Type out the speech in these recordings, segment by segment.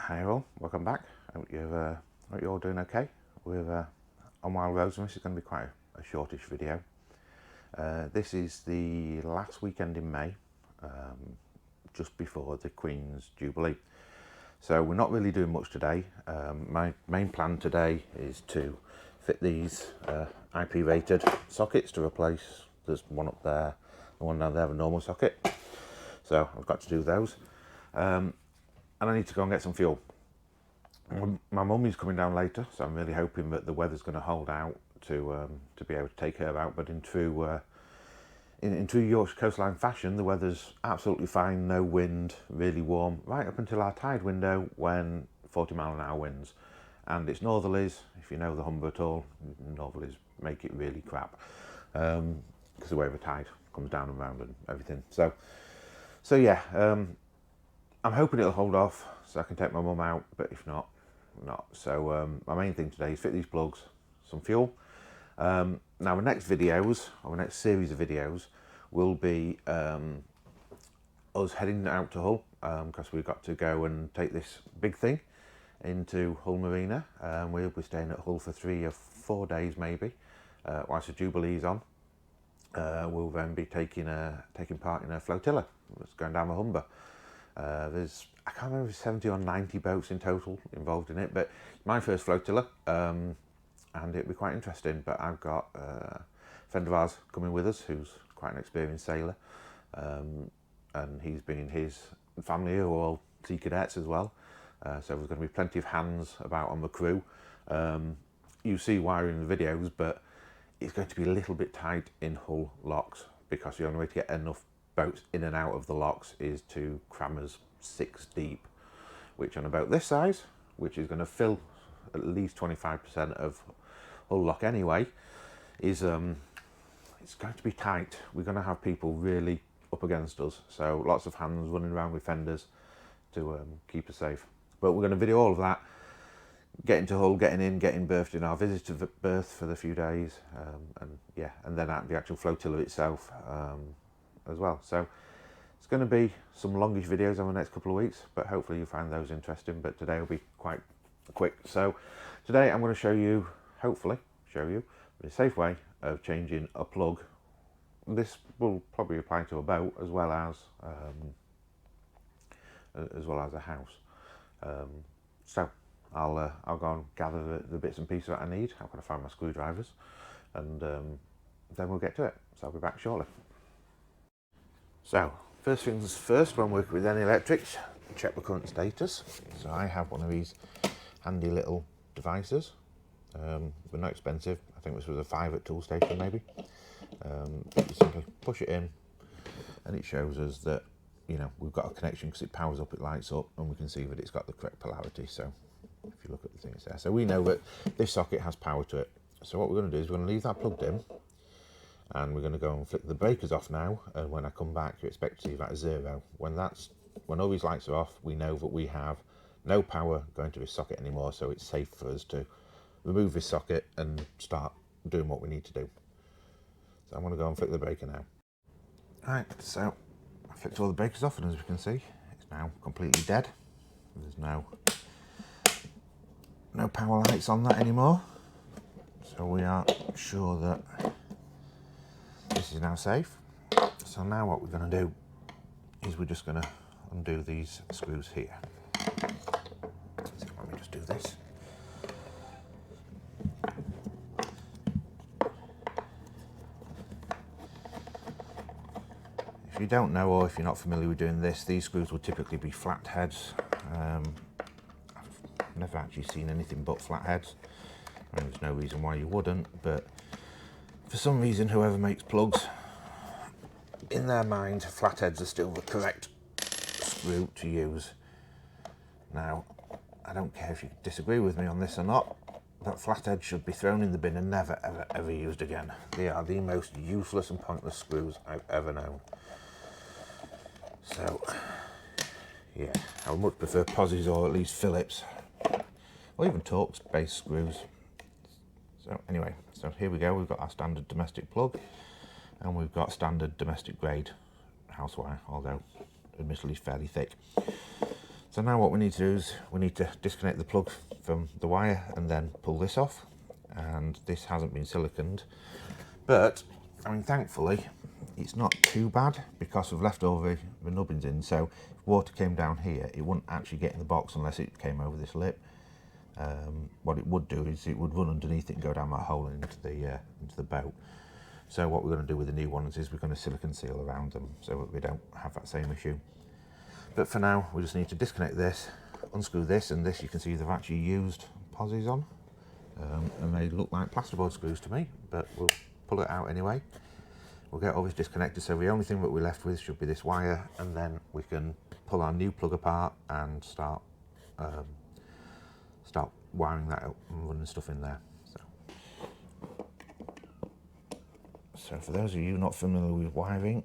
Hi all, welcome back. Hope you're all doing okay. We're on Wild Roads, and this is going to be quite a shortish video. This is the last weekend in May, just before the Queens Jubilee. So we're not really doing much today. My main plan today is to fit these IP rated sockets to replace, there's one up there, the one down there, a normal socket. So I've got to do those. And I need to go and get some fuel. My mummy's coming down later, so I'm really hoping that the weather's going to hold out to be able to take her out. But in true Yorkshire coastline fashion, the weather's absolutely fine, no wind, really warm, right up until our tide window when 40-mile-an-hour winds. And it's northerlies. If you know the Humber at all, northerlies make it really crap because the way the tide comes down and round and everything. So yeah. I'm hoping it'll hold off so I can take my mum out, but if not, not. So my main thing today is fit these plugs, some fuel. Now the next videos, or the next series of videos, will be us heading out to Hull, because we've got to go and take this big thing into Hull Marina. We'll be staying at Hull for 3 or 4 days maybe, whilst the Jubilee's on. We'll then be taking part in a flotilla that's going down the Humber. There's, I can't remember, 70 or 90 boats in total involved in it, but it's my first flotilla, and it'll be quite interesting. But I've got a friend of ours coming with us who's quite an experienced sailor, and he's bringing his family who are all sea cadets as well. So there's going to be plenty of hands about on the crew. You see why in the videos, but it's going to be a little bit tight in Hull locks, because the only way to get enough boats in and out of the locks is to cram us 6 deep, which on a boat this size, which is going to fill at least 25% of Hull lock anyway, is it's going to be tight. We're going to have people really up against us, so lots of hands running around with fenders to keep us safe. But we're going to video all of that, getting to Hull, getting in, getting berthed in our visitor berth for the few days, and yeah, and then at the actual flotilla itself as well. So it's going to be some longish videos over the next couple of weeks, but hopefully you find those interesting. But today will be quite quick. So today I'm going to show you, hopefully show you, the safe way of changing a plug. This will probably apply to a boat as well as a house. So I'll go and gather the bits and pieces that I need. I'm going to find my screwdrivers, and then we'll get to it. So I'll be back shortly. So first things first, when working with any electrics, check the current status. So I have one of these handy little devices. They're not expensive. I think this was a £5 at Tool Station maybe. You simply push it in, and it shows us that, you know, we've got a connection because it powers up, it lights up, and we can see that it's got the correct polarity. So if you look at the thing, it's there. So we know that this socket has power to it. So what we're going to do is we're going to leave that plugged in, and we're going to go and flick the breakers off now. And when I come back, you expect to see that 0. When all these lights are off, we know that we have no power going to this socket anymore. So it's safe for us to remove this socket and start doing what we need to do. So I'm going to go and flick the breaker now. Right, so I flicked all the breakers off, and as we can see, it's now completely dead. There's no power lights on that anymore. So we are sure that this is now safe. So now what we're going to do is we're just going to undo these screws here. So let me just do this. If you don't know, or if you're not familiar with doing this, these screws will typically be flat heads. I've never actually seen anything but flat heads, and there's no reason why you wouldn't, but for some reason whoever makes plugs, in their mind, flatheads are still the correct screw to use. Now, I don't care if you disagree with me on this or not, but flatheads should be thrown in the bin and never, ever, ever used again. They are the most useless and pointless screws I've ever known. So, yeah, I would much prefer Posies or at least Phillips, or even Torx-based screws. So anyway, so here we go. We've got our standard domestic plug, and we've got standard domestic grade house wire, although admittedly fairly thick. So now what we need to do is we need to disconnect the plug from the wire and then pull this off. And this hasn't been siliconed, but I mean, thankfully it's not too bad because we've left over the nubbins in, so if water came down here it wouldn't actually get in the box unless it came over this lip. What it would do is it would run underneath it and go down that hole into the boat. So what we're going to do with the new ones is we're going to silicone seal around them so that we don't have that same issue. But for now we just need to disconnect this, unscrew this, and this you can see they've actually used posies on, and they look like plasterboard screws to me, but we'll pull it out anyway. We'll get all this disconnected, so the only thing that we're left with should be this wire, and then we can pull our new plug apart and start wiring that up and running stuff in there. So for those of you not familiar with wiring,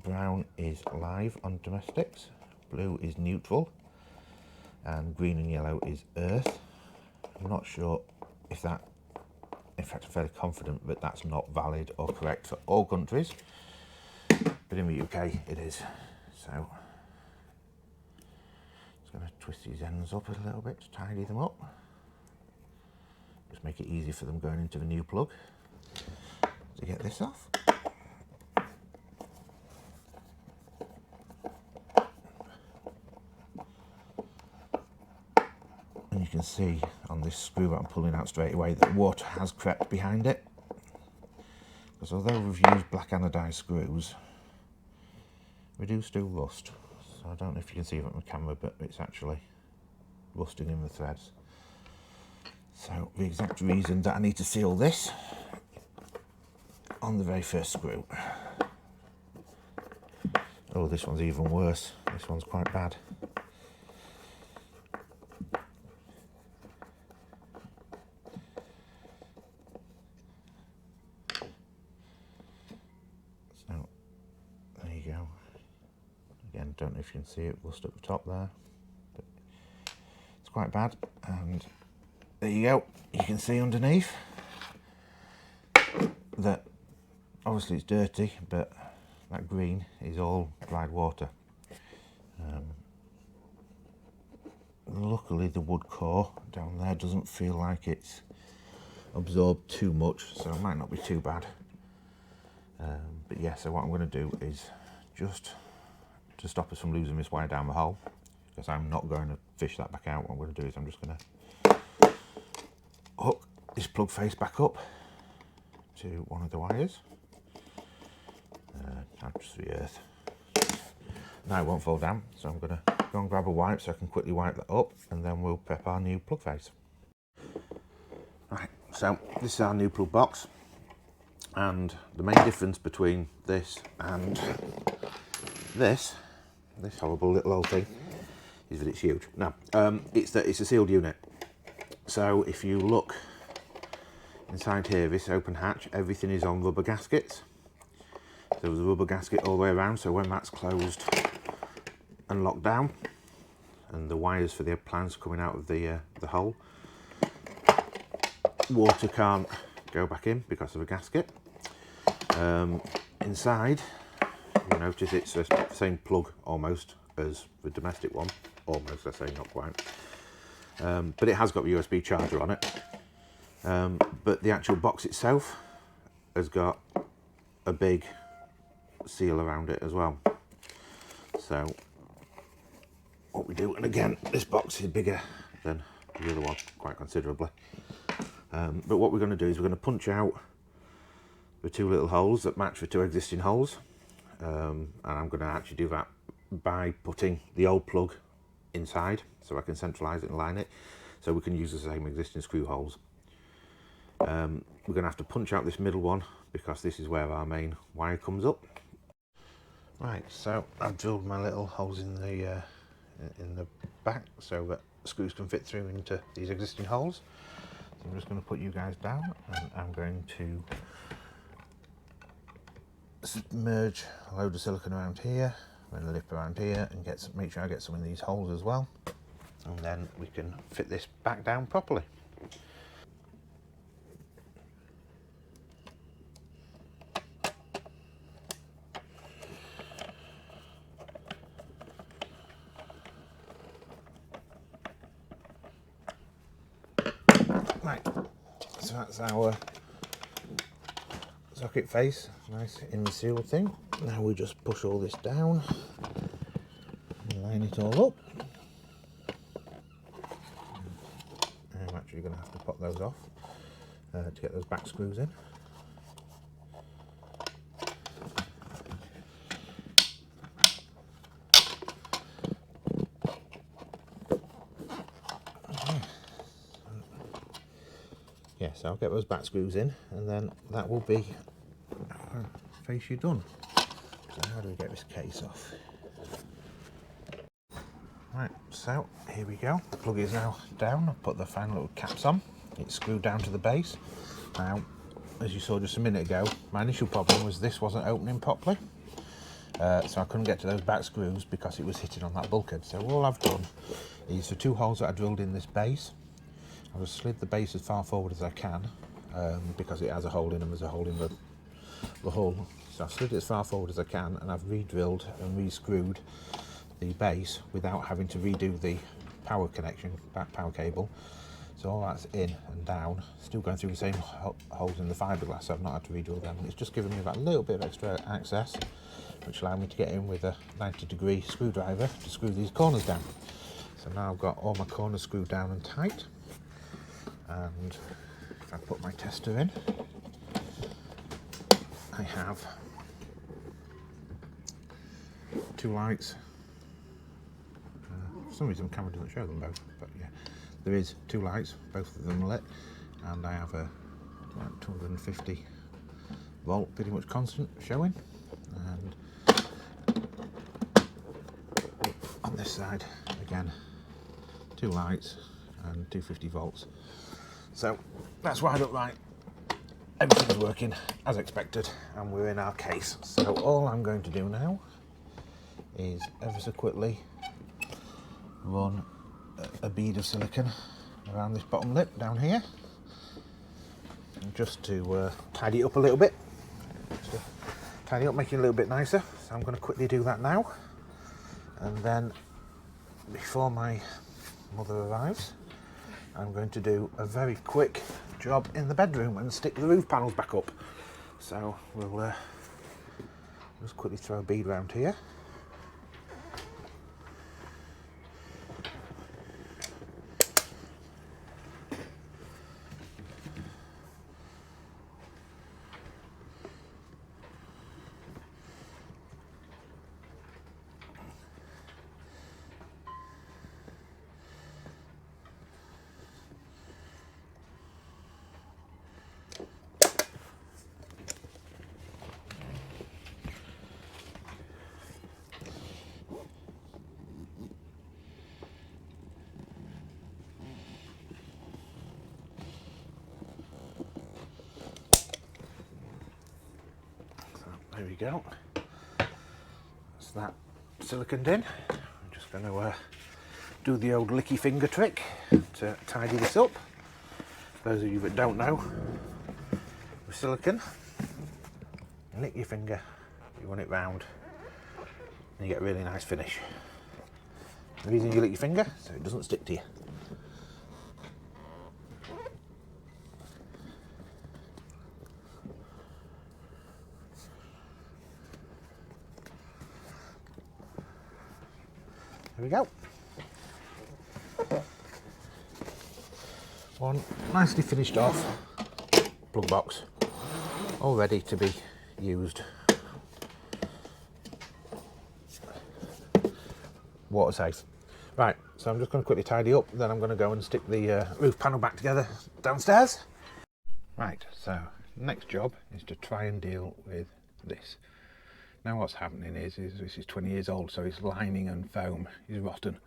brown is live on domestics, blue is neutral, and green and yellow is earth. I'm not sure if that, in fact I'm fairly confident that that's not valid or correct for all countries, but in the UK it is. So just going to twist these ends up a little bit to tidy them up, just make it easy for them going into the new plug. To get this off, and you can see on this screw that I'm pulling out straight away that water has crept behind it, because although we've used black anodized screws, we do still rust. So I don't know if you can see it on the camera, but it's actually rusting in the threads. So the exact reason that I need to seal this on the very first screw. Oh, this one's even worse. This one's quite bad. So there you go. Again, don't know if you can see it, rust at the top there, but it's quite bad. And there you go. You can see underneath that obviously it's dirty, but that green is all dried water. Luckily the wood core down there doesn't feel like it's absorbed too much, so it might not be too bad. But yeah, so what I'm going to do is, just to stop us from losing this wire down the hole, because I'm not going to fish that back out, what I'm going to do is I'm just going to hook this plug face back up to one of the wires. Just the earth. Now it won't fall down, so I'm going to go and grab a wipe so I can quickly wipe that up, and then we'll prep our new plug face. Right, so this is our new plug box, and the main difference between this and this horrible little old thing is that it's huge. Now, it's that it's a sealed unit. So if you look inside here, this open hatch, everything is on rubber gaskets. There was a rubber gasket all the way around, so when that's closed and locked down, and the wires for the appliance coming out of the hole, water can't go back in because of a gasket. Inside, you notice it's the same plug almost as the domestic one, almost, I say, not quite. But it has got a USB charger on it. But the actual box itself has got a big seal around it as well. So what we do, and again, this box is bigger than the other one quite considerably. But what we're going to do is we're going to punch out the two little holes that match the two existing holes, and I'm going to actually do that by putting the old plug inside so I can centralise it and line it, so we can use the same existing screw holes. We're going to have to punch out this middle one because this is where our main wire comes up. Right, so I've drilled my little holes in the back so that screws can fit through into these existing holes. So I'm just going to put you guys down, and I'm going to submerge a load of silicone around here, and a lip around here, and make sure I get some in these holes as well, and then we can fit this back down properly. that's our socket face, nice in-sealed thing. Now we just push all this down and line it all up. I'm actually going to have to pop those off to get those back screws in. Yeah, so I'll get those back screws in, and then that will be our face you're done. So how do we get this case off? Right, so here we go. The plug is now down. I've put the final little caps on. It's screwed down to the base. Now, as you saw just a minute ago, my initial problem was this wasn't opening properly. So I couldn't get to those back screws because it was hitting on that bulkhead. So all I've done is the 2 holes that I drilled in this base, I've just slid the base as far forward as I can, because it has a hole in them, there's a hole in the hull. So I've slid it as far forward as I can, and I've re-drilled and re-screwed the base without having to redo the power connection, back power cable. So all that's in and down, still going through the same holes in the fiberglass, so I've not had to re-drill them. It's just given me about a little bit of extra access, which allowed me to get in with a 90-degree screwdriver to screw these corners down. So now I've got all my corners screwed down and tight. And if I put my tester in, I have 2 lights. For some reason the camera doesn't show them both, but yeah, there is 2 lights, both of them lit, and I have a 250 volt pretty much constant showing, and on this side again 2 lights and 250 volts. So that's wired up right, everything's working as expected, and we're in our case. So all I'm going to do now is ever so quickly run a bead of silicone around this bottom lip down here, just to tidy it up a little bit, make it a little bit nicer. So I'm going to quickly do that now, and then before my mother arrives, I'm going to do a very quick job in the bedroom and stick the roof panels back up. So we'll just quickly throw a bead around here. There we go. That's that siliconed in. I'm just going to do the old licky finger trick to tidy this up. For those of you that don't know, with silicone, you lick your finger, you run it round, and you get a really nice finish. The reason you lick your finger, so it doesn't stick to you. There we go. One nicely finished off plug box, all ready to be used. Water safe. Right, so I'm just going to quickly tidy up, then I'm going to go and stick the roof panel back together downstairs. Right, so next job is to try and deal with this. Now what's happening is this is 20 years old, so its lining and foam is rotten.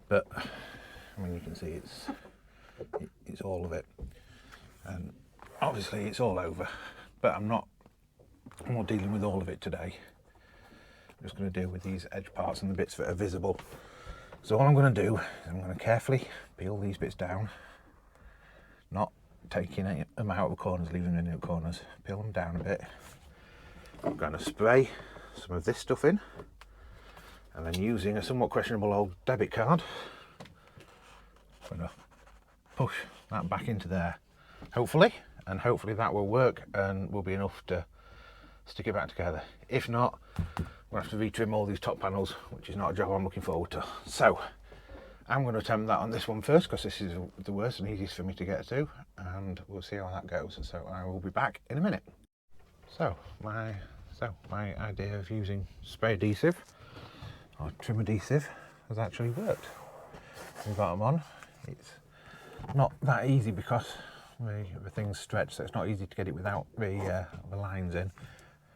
But I mean, you can see it's all of it, and obviously it's all over. But I'm not dealing with all of it today. I'm just going to deal with these edge parts and the bits that are visible. So all I'm going to do is I'm going to carefully peel these bits down, not taking them out of the corners, leaving them in the corners. Peel them down a bit. I'm going to spray some of this stuff in, and then using a somewhat questionable old debit card, I'm going to push that back into there hopefully, and hopefully that will work and will be enough to stick it back together. If not, we'll have to retrim all these top panels, which is not a job I'm looking forward to. So I'm going to attempt that on this one first, because this is the worst and easiest for me to get to, and we'll see how that goes. So I will be back in a minute. So my idea of using spray adhesive or trim adhesive has actually worked. We've got them on. It's not that easy because the thing's stretched, so it's not easy to get it without the lines in.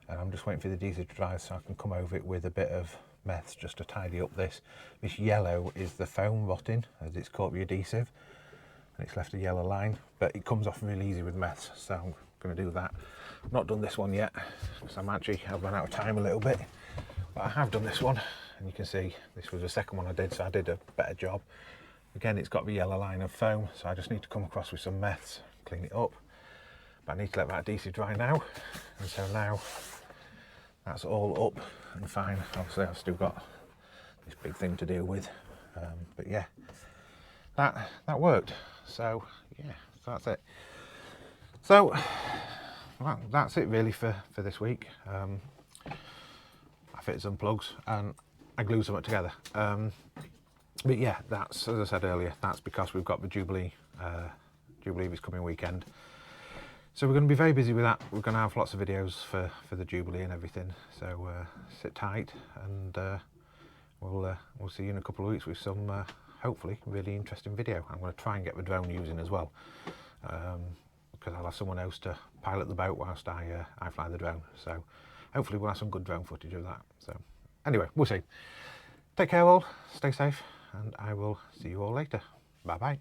And I'm just waiting for the adhesive to dry so I can come over it with a bit of meths just to tidy up this. This yellow is the foam rotting as it's caught the adhesive, and it's left a yellow line, but it comes off really easy with meths, so I'm going to do that. I've not done this one yet because I've run out of time a little bit, but I have done this one, and you can see this was the second one I did, so I did a better job. Again, it's got the yellow line of foam, so I just need to come across with some meths, clean it up. But I need to let that adhesive dry now, and so now that's all up and fine. Obviously I've still got this big thing to deal with, but yeah, that worked. So yeah, so that's it. So well, that's it really for this week. I fitted some plugs and I glued something together. But yeah, that's, as I said earlier, that's because we've got the Jubilee this coming weekend. So we're going to be very busy with that. We're going to have lots of videos for the Jubilee and everything. So sit tight, and we'll see you in a couple of weeks with some hopefully really interesting video. I'm going to try and get the drone using as well, because I'll have someone else to pilot the boat whilst I fly the drone. So hopefully we'll have some good drone footage of that. So anyway, we'll see. Take care all, stay safe, and I will see you all later. Bye bye.